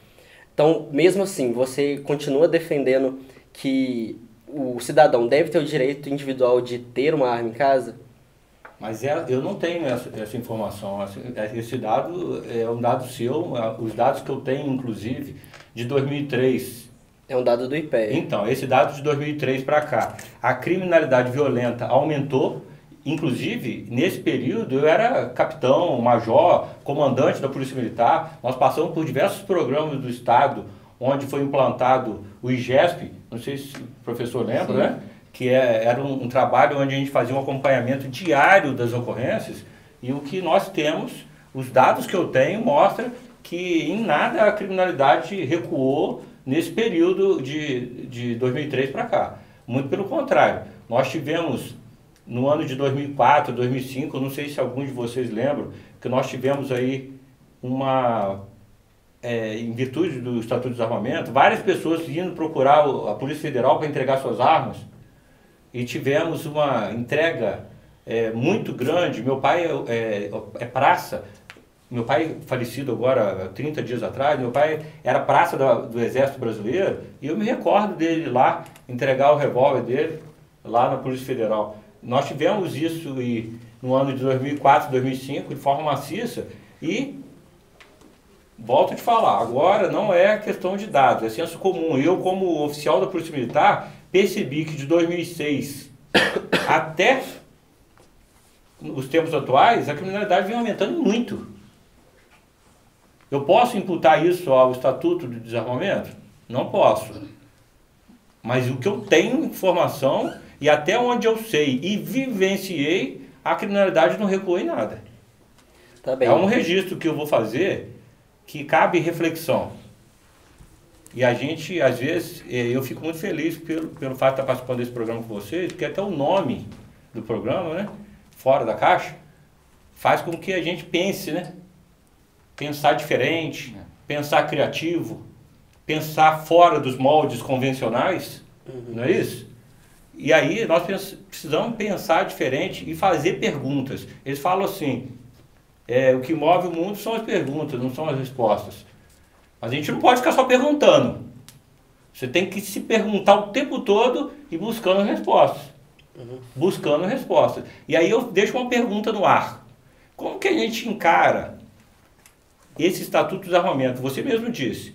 Speaker 1: Então, mesmo assim, você continua defendendo que o cidadão deve ter o direito individual de ter uma arma em casa?
Speaker 3: Mas eu não tenho essa informação. Esse dado é um dado seu, os dados que eu tenho, inclusive, de 2003.
Speaker 1: É um dado do IPEA.
Speaker 3: Então, esse dado de 2003 para cá. A criminalidade violenta aumentou. Inclusive, nesse período, eu era capitão, major, comandante da Polícia Militar. Nós passamos por diversos programas do Estado, onde foi implantado o IGESP, não sei se o professor lembra, sim, né? Que era um trabalho onde a gente fazia um acompanhamento diário das ocorrências. E o que nós temos, os dados que eu tenho, mostram que em nada a criminalidade recuou nesse período de 2003 para cá. Muito pelo contrário, nós tivemos no ano de 2004, 2005, não sei se alguns de vocês lembram, que nós tivemos aí em virtude do Estatuto de Desarmamento, várias pessoas indo procurar a Polícia Federal para entregar suas armas, e tivemos uma entrega muito grande. Meu pai é praça, meu pai falecido agora, 30 dias atrás, meu pai era praça do Exército Brasileiro, e eu me recordo dele lá, entregar o revólver dele, lá na Polícia Federal. Nós tivemos isso no ano de 2004, 2005, de forma maciça, e volto a te falar, agora não é questão de dados, é senso comum. Eu, como oficial da Polícia Militar, percebi que de 2006 até os tempos atuais, a criminalidade vem aumentando muito. Eu posso imputar isso ao Estatuto de Desarmamento? Não posso. Mas o que eu tenho informação e até onde eu sei e vivenciei, a criminalidade não recuou em nada.
Speaker 1: Tá bem.
Speaker 3: É um registro que eu vou fazer que cabe reflexão. E a gente, às vezes, eu fico muito feliz pelo fato de estar participando desse programa com vocês, porque até o nome do programa, né, Fora da Caixa, faz com que a gente pense, né? Pensar diferente, pensar criativo, pensar fora dos moldes convencionais, não é isso? E aí nós precisamos pensar diferente e fazer perguntas. Eles falam assim, o que move o mundo são as perguntas, não são as respostas. Mas a gente não pode ficar só perguntando. Você tem que se perguntar o tempo todo e buscando respostas. Buscando respostas. E aí eu deixo uma pergunta no ar. Como que a gente encara esse Estatuto de Desarmamento? Você mesmo disse,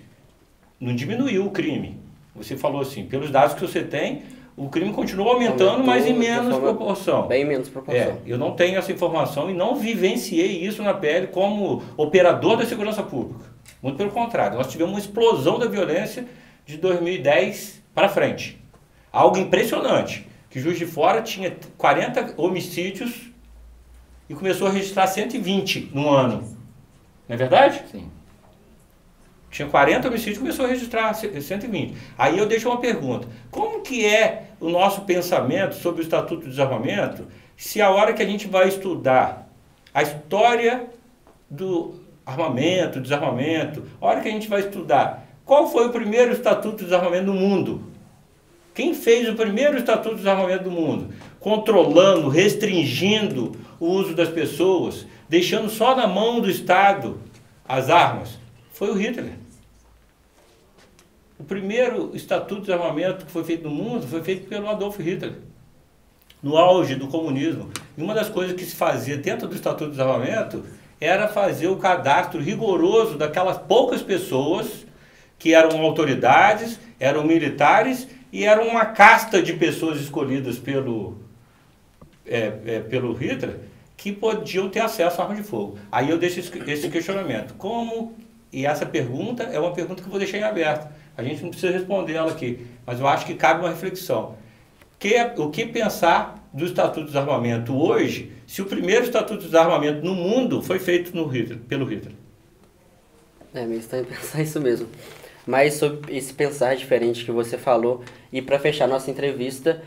Speaker 3: não diminuiu o crime. Você falou assim, pelos dados que você tem, o crime continua aumentando, mas em menos proporção.
Speaker 1: Bem menos proporção.
Speaker 3: Eu não tenho essa informação e não vivenciei isso na pele como operador da segurança pública. Muito pelo contrário, nós tivemos uma explosão da violência de 2010 para frente. Algo impressionante, que Juiz de Fora tinha 40 homicídios e começou a registrar 120 no ano. Não é verdade?
Speaker 2: Sim.
Speaker 3: Tinha 40 homicídios e começou a registrar 120. Aí eu deixo uma pergunta. Como que é o nosso pensamento sobre o Estatuto de Desarmamento se a hora que a gente vai estudar a história do armamento, desarmamento, a hora que a gente vai estudar qual foi o primeiro Estatuto de Desarmamento do mundo? Quem fez o primeiro Estatuto de Desarmamento do mundo? Controlando, restringindo o uso das pessoas, deixando só na mão do Estado as armas? Foi o Hitler. O primeiro Estatuto de Desarmamento que foi feito no mundo foi feito pelo Adolf Hitler, no auge do comunismo. E uma das coisas que se fazia dentro do Estatuto de Desarmamento era fazer o cadastro rigoroso daquelas poucas pessoas que eram autoridades, eram militares e eram uma casta de pessoas escolhidas pelo Hitler que podiam ter acesso à arma de fogo. Aí eu deixo esse questionamento. Como? E essa pergunta é uma pergunta que eu vou deixar em aberto. A gente não precisa responder ela aqui, mas eu acho que cabe uma reflexão. O que pensar do Estatuto de Desarmamento hoje, se o primeiro Estatuto de Desarmamento no mundo foi feito pelo Hitler?
Speaker 1: É meio estranho pensar isso mesmo. Mas sobre esse pensar diferente que você falou, e para fechar nossa entrevista,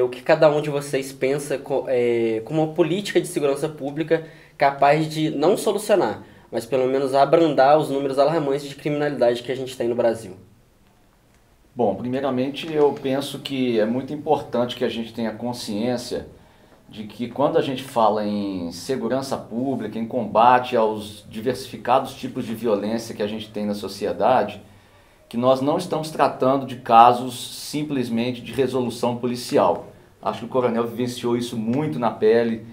Speaker 1: o que cada um de vocês pensa como uma política de segurança pública capaz de não solucionar, mas pelo menos abrandar os números alarmantes de criminalidade que a gente tem no Brasil?
Speaker 2: Bom, primeiramente eu penso que é muito importante que a gente tenha consciência de que quando a gente fala em segurança pública, em combate aos diversificados tipos de violência que a gente tem na sociedade, que nós não estamos tratando de casos simplesmente de resolução policial. Acho que o coronel vivenciou isso muito na pele.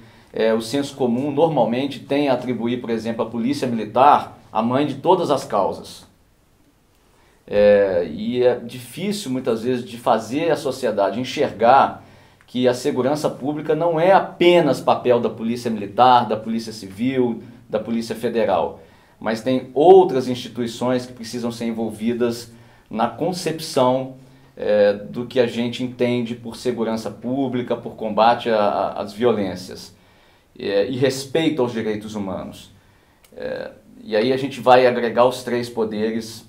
Speaker 2: O senso comum normalmente tem a atribuir, por exemplo, à polícia militar a mãe de todas as causas. E é difícil muitas vezes de fazer a sociedade enxergar que a segurança pública não é apenas papel da polícia militar, da polícia civil, da polícia federal, mas tem outras instituições que precisam ser envolvidas na concepção do que a gente entende por segurança pública, por combate às violências e respeito aos direitos humanos. E aí a gente vai agregar os três poderes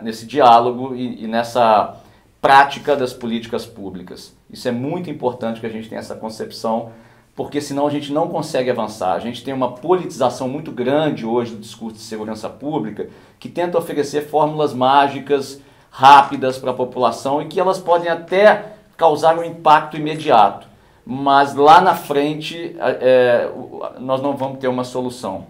Speaker 2: nesse diálogo e nessa prática das políticas públicas. Isso é muito importante que a gente tenha essa concepção, porque senão a gente não consegue avançar. A gente tem uma politização muito grande hoje do discurso de segurança pública, que tenta oferecer fórmulas mágicas, rápidas para a população e que elas podem até causar um impacto imediato, mas lá na frente nós não vamos ter uma solução.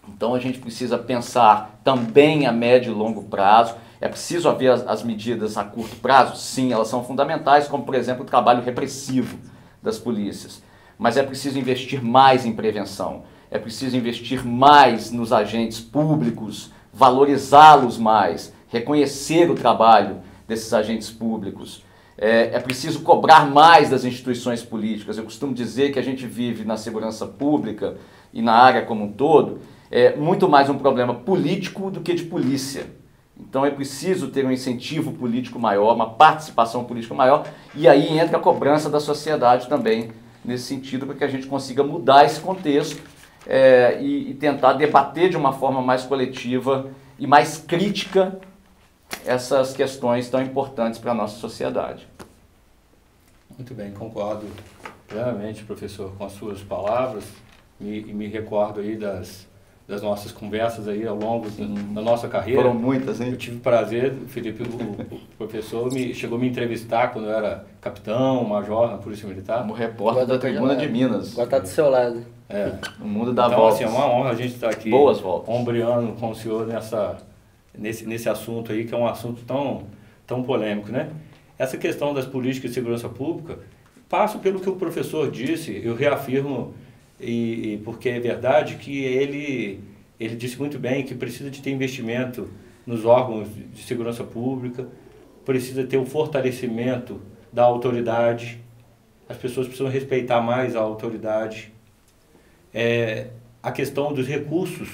Speaker 2: Então a gente precisa pensar também a médio e longo prazo. É preciso haver as medidas a curto prazo? Sim, elas são fundamentais, como por exemplo o trabalho repressivo das polícias. Mas é preciso investir mais em prevenção, é preciso investir mais nos agentes públicos, valorizá-los mais, reconhecer o trabalho desses agentes públicos. É preciso cobrar mais das instituições políticas. Eu costumo dizer que a gente vive na segurança pública e na área como um todo, muito mais um problema político do que de polícia. Então é preciso ter um incentivo político maior, uma participação política maior, e aí entra a cobrança da sociedade também, nesse sentido, para que a gente consiga mudar esse contexto e tentar debater de uma forma mais coletiva e mais crítica essas questões tão importantes para a nossa sociedade.
Speaker 3: Muito bem, concordo plenamente, professor, com as suas palavras, e me recordo aí das nossas conversas aí ao longo da nossa carreira.
Speaker 2: Foram muitas, hein?
Speaker 3: Eu tive o prazer, Felipe, o professor chegou a me entrevistar quando eu era capitão, major na Polícia Militar.
Speaker 2: Como repórter da Tribuna de Minas.
Speaker 1: Agora está do seu lado.
Speaker 2: No mundo da
Speaker 3: então,
Speaker 2: volta.
Speaker 3: Assim, é uma honra a gente estar aqui.
Speaker 2: Boas voltas.
Speaker 3: Ombreando com o senhor nesse assunto aí, que é um assunto tão polêmico, né? Essa questão das políticas de segurança pública, passo pelo que o professor disse, eu reafirmo, porque é verdade que ele disse muito bem que precisa de ter investimento nos órgãos de segurança pública, precisa ter um fortalecimento da autoridade, as pessoas precisam respeitar mais a autoridade, a questão dos recursos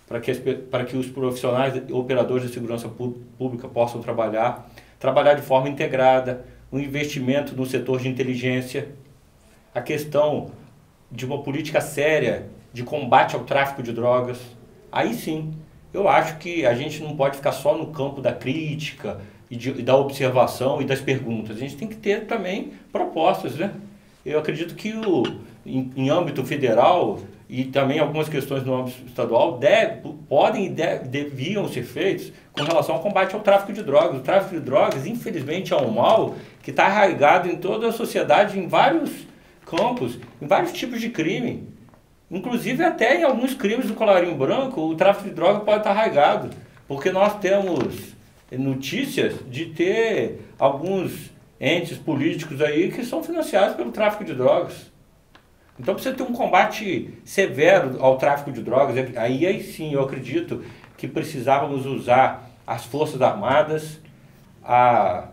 Speaker 3: para que os profissionais operadores de segurança pública possam trabalhar de forma integrada, um investimento no setor de inteligência, a questão de uma política séria de combate ao tráfico de drogas. Aí sim, eu acho que a gente não pode ficar só no campo da crítica e da observação e das perguntas. A gente tem que ter também propostas, né? Eu acredito que em âmbito federal e também algumas questões no âmbito estadual podem e deviam ser feitos com relação ao combate ao tráfico de drogas. O tráfico de drogas, infelizmente, é um mal que está arraigado em toda a sociedade, em vários campos, em vários tipos de crime. Inclusive até em alguns crimes do colarinho branco, o tráfico de drogas pode estar arraigado, porque nós temos notícias de ter alguns entes políticos aí que são financiados pelo tráfico de drogas. Então precisa ter um combate severo ao tráfico de drogas. Aí sim, eu acredito que precisávamos usar as Forças Armadas, a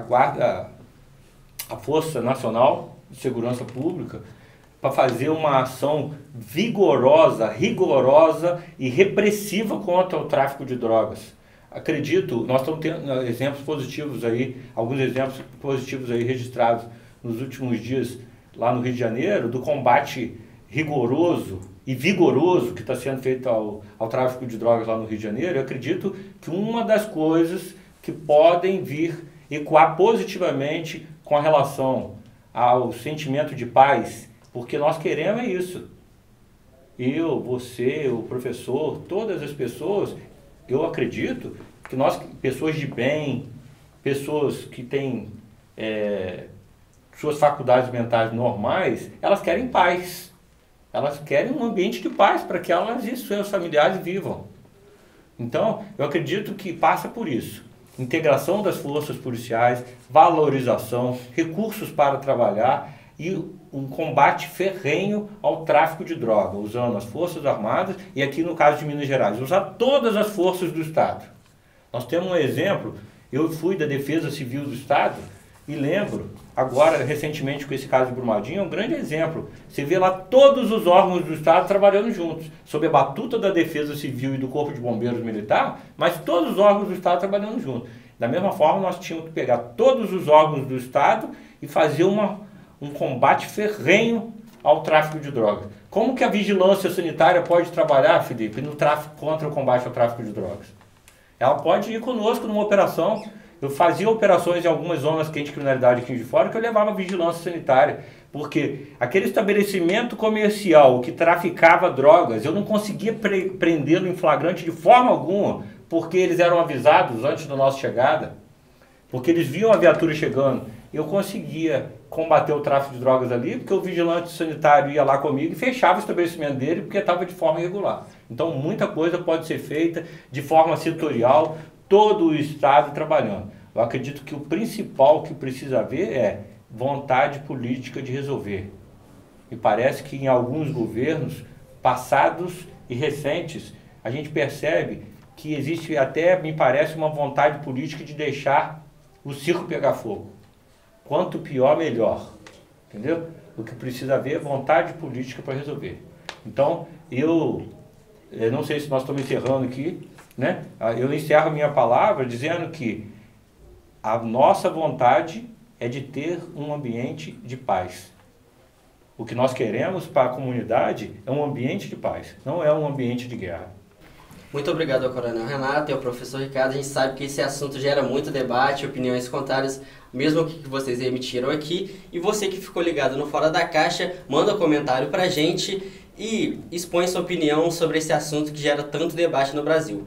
Speaker 3: Guarda, a Força Nacional de Segurança Pública, para fazer uma ação vigorosa, rigorosa e repressiva contra o tráfico de drogas. Acredito, nós estamos tendo exemplos positivos aí, alguns exemplos positivos aí registrados nos últimos dias lá no Rio de Janeiro, do combate rigoroso e vigoroso que está sendo feito ao tráfico de drogas lá no Rio de Janeiro. Eu acredito que uma das coisas que podem vir ecoar positivamente com relação ao sentimento de paz, porque nós queremos é isso. Eu, você, o professor, todas as pessoas, eu acredito que nós, pessoas de bem, pessoas que têm suas faculdades mentais normais, elas querem paz. Elas querem um ambiente de paz para que elas e seus familiares vivam. Então, eu acredito que passa por isso. Integração das forças policiais, valorização, recursos para trabalhar e um combate ferrenho ao tráfico de droga, usando as Forças Armadas e aqui no caso de Minas Gerais, usar todas as forças do Estado. Nós temos um exemplo, eu fui da Defesa Civil do Estado e lembro, agora recentemente com esse caso de Brumadinho, é um grande exemplo. Você vê lá todos os órgãos do Estado trabalhando juntos, sob a batuta da Defesa Civil e do Corpo de Bombeiros Militar, mas todos os órgãos do Estado trabalhando juntos. Da mesma forma, nós tínhamos que pegar todos os órgãos do Estado e fazer um combate ferrenho ao tráfico de drogas. Como que a vigilância sanitária pode trabalhar, Felipe, no tráfico contra o combate ao tráfico de drogas? Ela pode ir conosco numa operação. Eu fazia operações em algumas zonas quentes de criminalidade aqui de fora que eu levava vigilância sanitária, porque aquele estabelecimento comercial que traficava drogas, eu não conseguia prendê-lo em flagrante de forma alguma, porque eles eram avisados antes da nossa chegada, porque eles viam a viatura chegando. Eu conseguia combater o tráfico de drogas ali, porque o vigilante sanitário ia lá comigo e fechava o estabelecimento dele, porque estava de forma irregular. Então, muita coisa pode ser feita de forma setorial, todo o Estado trabalhando. Eu acredito que o principal que precisa haver é vontade política de resolver. E parece que em alguns governos passados e recentes, a gente percebe que existe até, me parece, uma vontade política de deixar o circo pegar fogo. Quanto pior, melhor. Entendeu? O que precisa haver é vontade política para resolver. Então, eu não sei se nós estamos encerrando aqui, né? Eu encerro a minha palavra dizendo que a nossa vontade é de ter um ambiente de paz. O que nós queremos para a comunidade é um ambiente de paz, não é um ambiente de guerra.
Speaker 1: Muito obrigado ao Coronel Renato e ao professor Ricardo. A gente sabe que esse assunto gera muito debate, opiniões contrárias, mesmo que vocês emitiram aqui. E você que ficou ligado no Fora da Caixa, manda um comentário pra gente e expõe sua opinião sobre esse assunto que gera tanto debate no Brasil.